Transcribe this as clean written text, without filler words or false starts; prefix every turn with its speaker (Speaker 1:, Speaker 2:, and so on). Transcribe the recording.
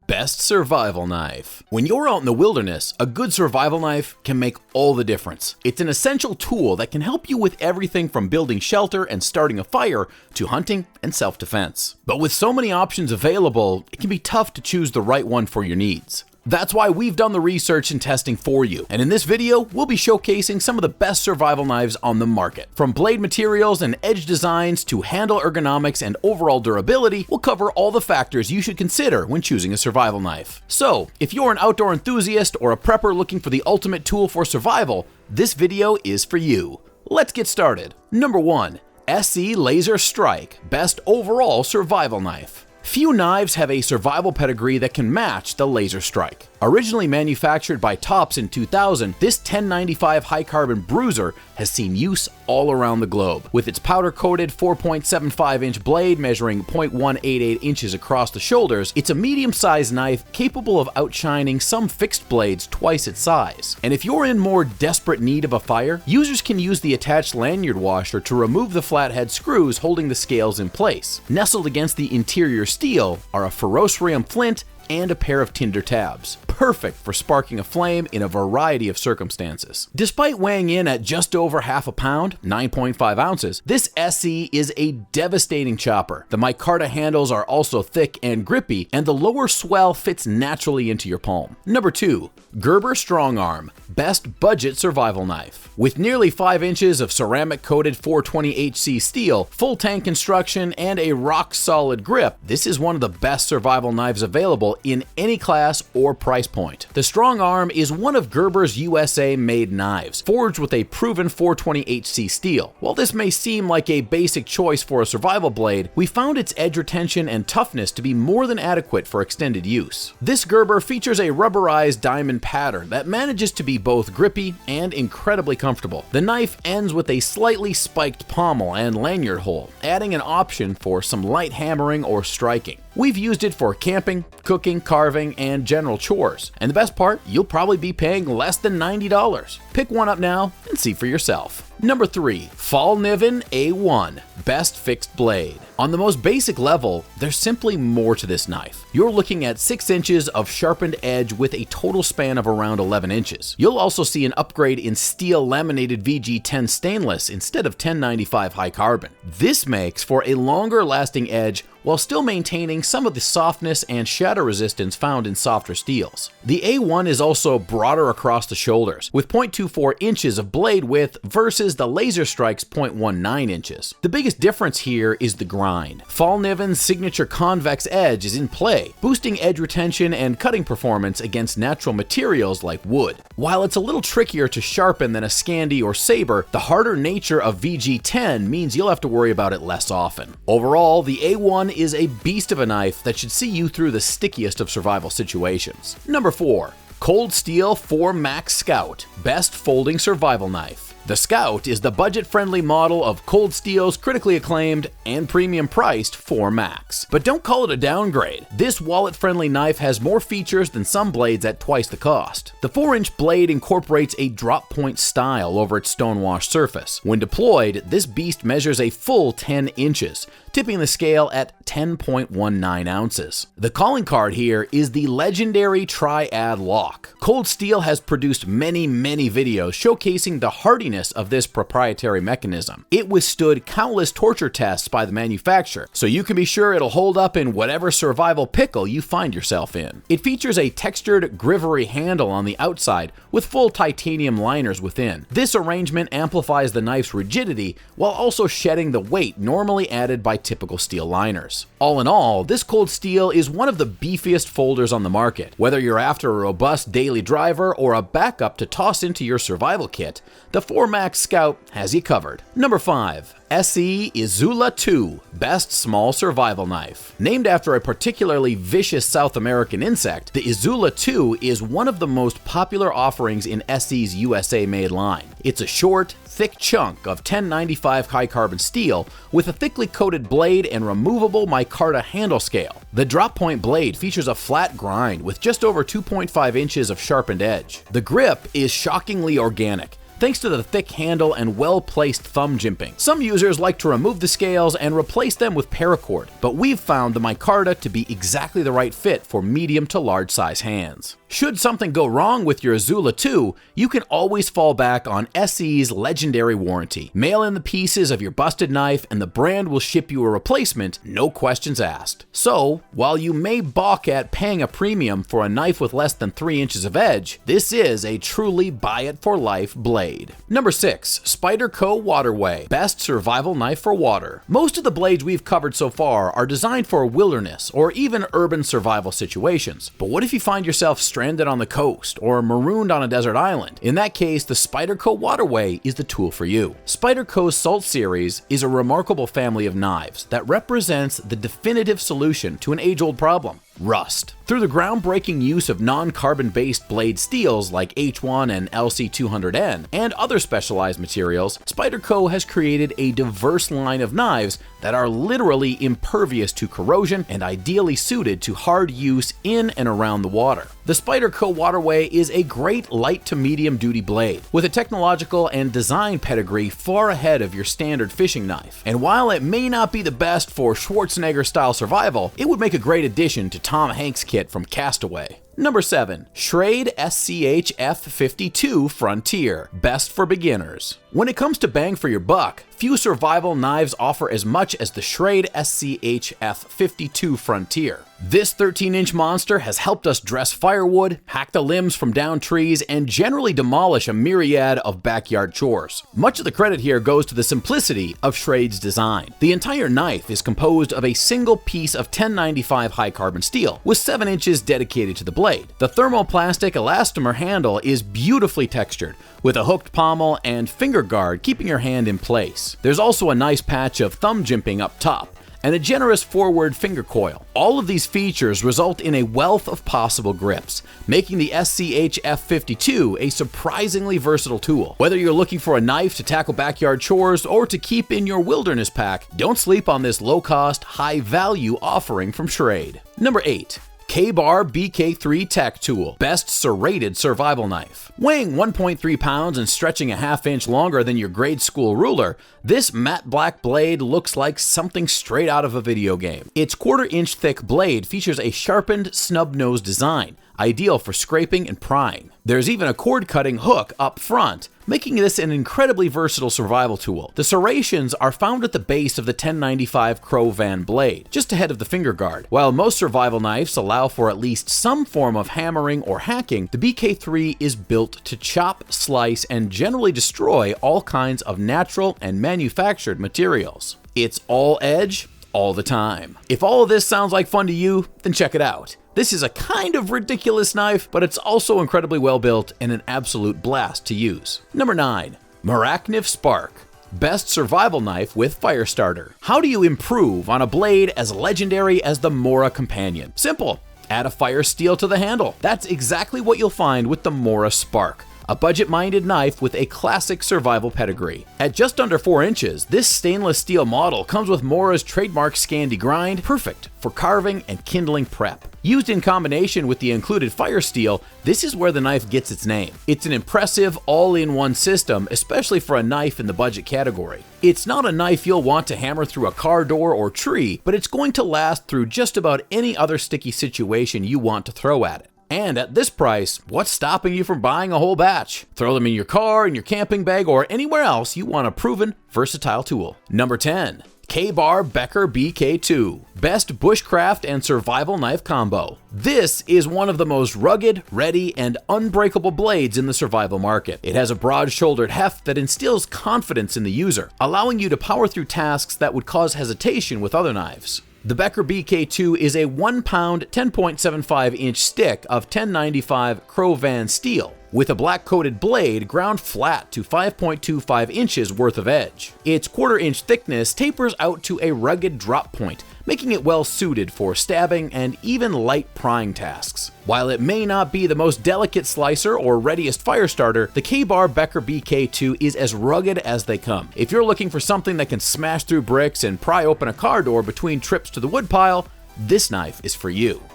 Speaker 1: Best survival knife. When you're out in the wilderness, a good survival knife can make all the difference. It's an essential tool that can help you with everything from building shelter and starting a fire to hunting and self-defense. But with so many options available, it can be tough to choose the right one for your needs. That's why we've done the research and testing for you, and in this video, we'll be showcasing some of the best survival knives on the market. From blade materials and edge designs to handle ergonomics and overall durability, we'll cover all the factors you should consider when choosing a survival knife. So, if you're an outdoor enthusiast or a prepper looking for the ultimate tool for survival, this video is for you. Let's get started. Number 1. SE Laser Strike, best overall survival knife. Few knives have a survival pedigree that can match the Laser Strike. Originally manufactured by Tops in 2000, this 1095 high-carbon bruiser has seen use all around the globe. With its powder-coated 4.75-inch blade measuring 0.188 inches across the shoulders, it's a medium-sized knife capable of outshining some fixed blades twice its size. And if you're in more desperate need of a fire, users can use the attached lanyard washer to remove the flathead screws holding the scales in place. Nestled against the interior steel are a ferrocerium flint and a pair of tinder tabs, perfect for sparking a flame in a variety of circumstances. Despite weighing in at just over half a pound, 9.5 ounces, this SE is a devastating chopper. The micarta handles are also thick and grippy, and the lower swell fits naturally into your palm. Number 2. Gerber Strong Arm, best budget survival knife. With nearly 5 inches of ceramic-coated 420HC steel, full tank construction, and a rock-solid grip, this is one of the best survival knives available in any class or price point. The Strong Arm is one of Gerber's USA-made knives, forged with a proven 420HC steel. While this may seem like a basic choice for a survival blade, we found its edge retention and toughness to be more than adequate for extended use. This Gerber features a rubberized diamond pattern that manages to be both grippy and incredibly comfortable. The knife ends with a slightly spiked pommel and lanyard hole, adding an option for some light hammering or striking. We've used it for camping, cooking, carving, and general chores. And the best part, you'll probably be paying less than $90. Pick one up now and see for yourself. Number 3. Niven A1, best fixed blade. On the most basic level, there's simply more to this knife. You're looking at 6 inches of sharpened edge with a total span of around 11 inches. You'll also see an upgrade in steel laminated VG10 stainless instead of 1095 high carbon. This makes for a longer lasting edge while still maintaining some of the softness and shatter resistance found in softer steels. The A1 is also broader across the shoulders, with 0.24 inches of blade width versus the Laser Strike's 0.19 inches. The biggest difference here is the grind. Niven's signature convex edge is in play, boosting edge retention and cutting performance against natural materials like wood. While it's a little trickier to sharpen than a Scandi or Saber, the harder nature of VG10 means you'll have to worry about it less often. Overall, the A1 is a beast of a knife that should see you through the stickiest of survival situations. Number 4. Cold Steel 4 Max Scout, best folding survival knife. The Scout is the budget-friendly model of Cold Steel's critically acclaimed and premium-priced 4 Max. But don't call it a downgrade. This wallet-friendly knife has more features than some blades at twice the cost. The 4-inch blade incorporates a drop-point style over its stone-washed surface. When deployed, this beast measures a full 10 inches, tipping the scale at 10.19 ounces. The calling card here is the legendary Triad Lock. Cold Steel has produced many videos showcasing the hardiness of this proprietary mechanism. It withstood countless torture tests by the manufacturer, so you can be sure it'll hold up in whatever survival pickle you find yourself in. It features a textured grivery handle on the outside with full titanium liners within. This arrangement amplifies the knife's rigidity while also shedding the weight normally added by typical steel liners. All in all, this Cold Steel is one of the beefiest folders on the market. Whether you're after a robust daily driver or a backup to toss into your survival kit, the 4 Max Scout has you covered. Number 5. SE Isula 2, best small survival knife. Named after a particularly vicious South American insect, the Isula 2 is one of the most popular offerings in SE's USA-made line. It's a short, thick chunk of 1095 high-carbon steel with a thickly coated blade and removable micarta handle scale. The drop point blade features a flat grind with just over 2.5 inches of sharpened edge. The grip is shockingly organic, thanks to the thick handle and well-placed thumb jimping. Some users like to remove the scales and replace them with paracord, but we've found the micarta to be exactly the right fit for medium to large size hands. Should something go wrong with your Isula 2, you can always fall back on SE's legendary warranty. Mail in the pieces of your busted knife and the brand will ship you a replacement, no questions asked. So, while you may balk at paying a premium for a knife with less than 3 inches of edge, this is a truly buy-it-for-life blade. Number 6. Spyderco Waterway. Best survival knife for water. Most of the blades we've covered so far are designed for wilderness or even urban survival situations. But what if you find yourself stranded on the coast or marooned on a desert island? In that case, the Spyderco Waterway is the tool for you. Spyderco's Salt series is a remarkable family of knives that represents the definitive solution to an age-old problem: rust. Through the groundbreaking use of non-carbon-based blade steels like H1 and LC200N and other specialized materials, Spyderco has created a diverse line of knives that are literally impervious to corrosion and ideally suited to hard use in and around the water. The Spyderco Waterway is a great light to medium duty blade with a technological and design pedigree far ahead of your standard fishing knife. And while it may not be the best for Schwarzenegger-style survival, it would make a great addition to Tom Hanks' kit from Castaway. Number 7. Schrade SCH F52 Frontier. Best for beginners. When it comes to bang for your buck, few survival knives offer as much as the Schrade SCH F52 Frontier. This 13-inch monster has helped us dress firewood, hack the limbs from downed trees, and generally demolish a myriad of backyard chores. Much of the credit here goes to the simplicity of Schrade's design. The entire knife is composed of a single piece of 1095 high-carbon steel, with 7 inches dedicated to the blade. The thermoplastic elastomer handle is beautifully textured, with a hooked pommel and finger guard keeping your hand in place. There's also a nice patch of thumb jimping up top, and a generous forward finger coil. All of these features result in a wealth of possible grips, making the SCH F52 a surprisingly versatile tool. Whether you're looking for a knife to tackle backyard chores or to keep in your wilderness pack, don't sleep on this low-cost, high-value offering from Schrade. Number 8. KBAR BK2 Tech Tool. Best serrated survival knife. Weighing 1.3 pounds and stretching a half-inch longer than your grade school ruler, this matte black blade looks like something straight out of a video game. Its quarter-inch thick blade features a sharpened snub-nose design, ideal for scraping and prying. There's even a cord-cutting hook up front, making this an incredibly versatile survival tool. The serrations are found at the base of the 1095 Crow Van blade, just ahead of the finger guard. While most survival knives allow for at least some form of hammering or hacking, the BK3 is built to chop, slice, and generally destroy all kinds of natural and manufactured materials. It's all edge, all the time. If all of this sounds like fun to you, then check it out. This is a kind of ridiculous knife, but it's also incredibly well built and an absolute blast to use. Number 9. Mora Spark. Best survival knife with fire starter. How do you improve on a blade as legendary as the Mora Companion? Simple. Add a fire steel to the handle. That's exactly what you'll find with the Mora Spark, a budget-minded knife with a classic survival pedigree. At just under 4 inches, this stainless steel model comes with Mora's trademark Scandi grind, perfect for carving and kindling prep. Used in combination with the included fire steel, this is where the knife gets its name. It's an impressive all-in-one system, especially for a knife in the budget category. It's not a knife you'll want to hammer through a car door or tree, but it's going to last through just about any other sticky situation you want to throw at it. And at this price, what's stopping you from buying a whole batch? Throw them in your car, in your camping bag, or anywhere else you want a proven, versatile tool. Number 10. KBAR Becker BK2. Best bushcraft and survival knife combo. This is one of the most rugged, ready, and unbreakable blades in the survival market. It has a broad-shouldered heft that instills confidence in the user, allowing you to power through tasks that would cause hesitation with other knives. The Becker BK2 is a 1-pound, 10.75-inch stick of 1095 Crow Van steel, with a black-coated blade ground flat to 5.25 inches worth of edge. Its quarter-inch thickness tapers out to a rugged drop point, making it well-suited for stabbing and even light prying tasks. While it may not be the most delicate slicer or readiest fire starter, the KBAR Becker BK2 is as rugged as they come. If you're looking for something that can smash through bricks and pry open a car door between trips to the woodpile, this knife is for you.